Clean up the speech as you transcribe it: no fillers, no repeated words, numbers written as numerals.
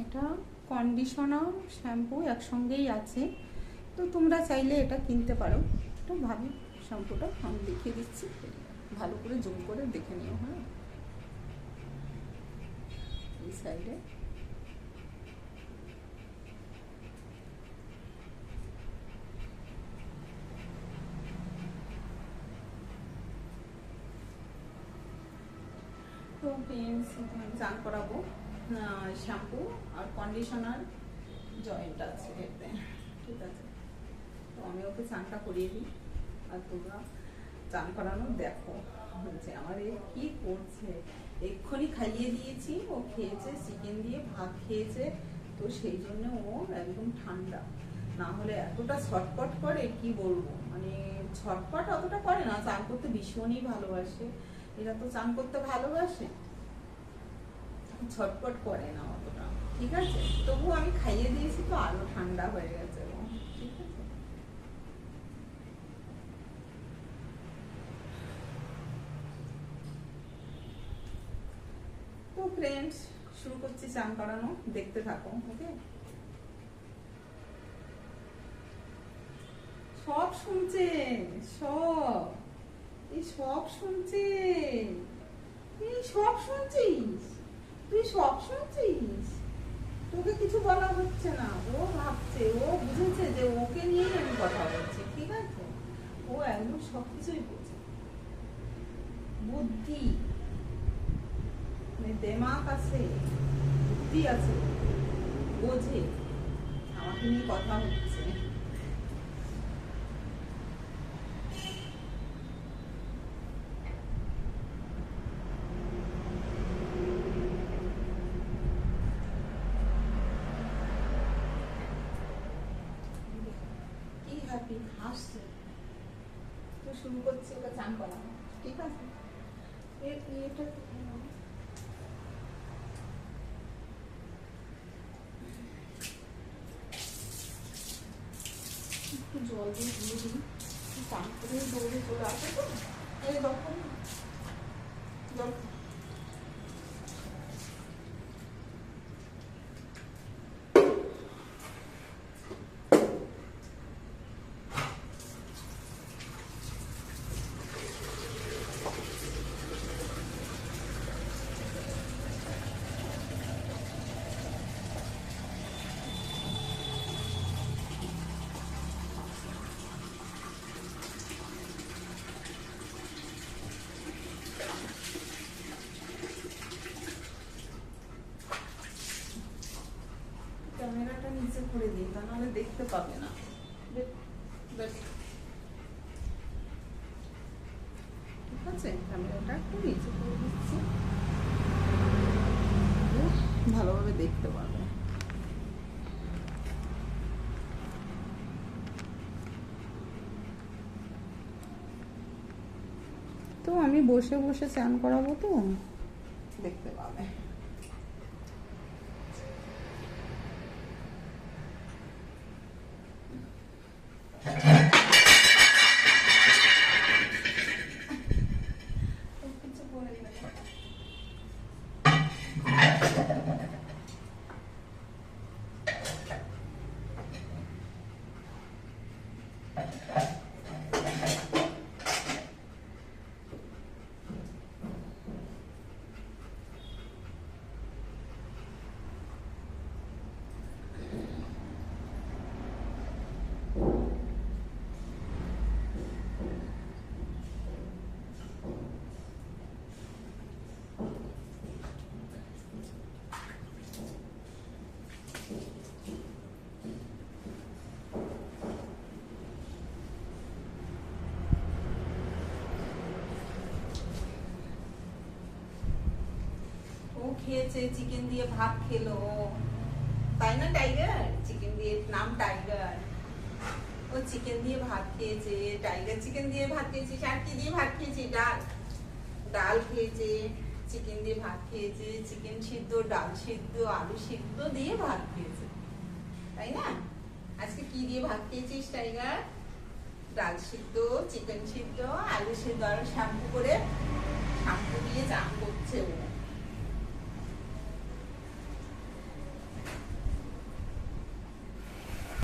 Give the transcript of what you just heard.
এটা conditioner shampoo একসঙ্গেই আছে, তো তোমরা চাইলে এটা কিনতে পারো। তো ভাবি শ্যাম্পুটা আমি দেখিয়ে দিচ্ছি, ভালো করে জুম করে দেখে নিও। হ্যাঁ, এই সাইডে তো চান করাবো শ্যাম্পু আর কন্ডিশনার জয়েন্ট আছে এতে, ঠিক আছে। তো আমি ওকে চানটা করিয়ে দিই আর তোমরা চান করানো দেখো যে আমার এ কি করছে। এক্ষুনি খাইয়ে দিয়েছি, ও খেয়েছে, চিকেন দিয়ে ভাত খেয়েছে, তো সেই জন্য ও একদম ঠান্ডা। না হলে এতটা ছটপট করে কি বলবো, মানে ছটপট অতটা করে না, চান করতে ভীষণই ভালোবাসে। এরা তো চান করতে ভালোবাসে, ছটপট করে না অতটা, ঠিক আছে। তবু আমি খাইয়ে দিয়েছি তো আরো ঠান্ডা হয়ে গেছে, ঠিক আছে। তো ফ্রেন্ডস, শুরু করছি চান করানো, দেখতে থাকো। ওকে, সব শুনছে, সব এই সব শুনছে, এই সব শুনছিস, তুই সব শুনছিস, তোকে কিছু বলা হচ্ছে না। ও ভাবছে, ও বুঝেছে যে ওকে নিয়েই আমি কথা বলছি, ঠিক আছে। ও একদম সবকিছুই বোঝে, বুদ্ধি মানে দেমাগ আছে, বুদ্ধি আছে, বোঝে আমাকে নিয়ে কথা হচ্ছে। কি হ্যাপি, হাসছে। তো শুরু করছি ওকে চান করানো, ঠিক আছে। এটা একটু জল দিয়ে দিয়ে দিই, চান করে দৌড়ে চলে আসে তো। এই তখন জল ক্যামেরাটা নিচে করে দিই, তা নাহলে দেখতে পাবে না। ঠিক আছে, ক্যামেরাটা একটু নিচে করে দিচ্ছি, ভালোভাবে দেখতে পাবে। তো আমি বসে বসে চান করাবো, তো দেখতে পাবে। খেয়েছে, চিকেন দিয়ে ভাত খেলো, তাই না টাইগার? চিকেন দিয়ে, নাম টাইগার। ও চিকেন দিয়ে ভাত খেয়েছে, টাইগার চিকেন দিয়ে ভাত খেয়েছে। আর কি দিয়ে ভাত খেয়েছে? ডাল, ডাল খেয়েছে, চিকেন দিয়ে ভাত খেয়েছে, চিকেন সিদ্ধ, ডাল সিদ্ধ, আলু সিদ্ধ দিয়ে ভাত খেয়েছে, তাই না? আজকে কি দিয়ে ভাত খেয়েছিস টাইগার? ডাল সিদ্ধ, চিকেন সিদ্ধ, আলু সিদ্ধ, আর শ্যাম্পু করে, শ্যাম্পু দিয়ে চান করছে ও।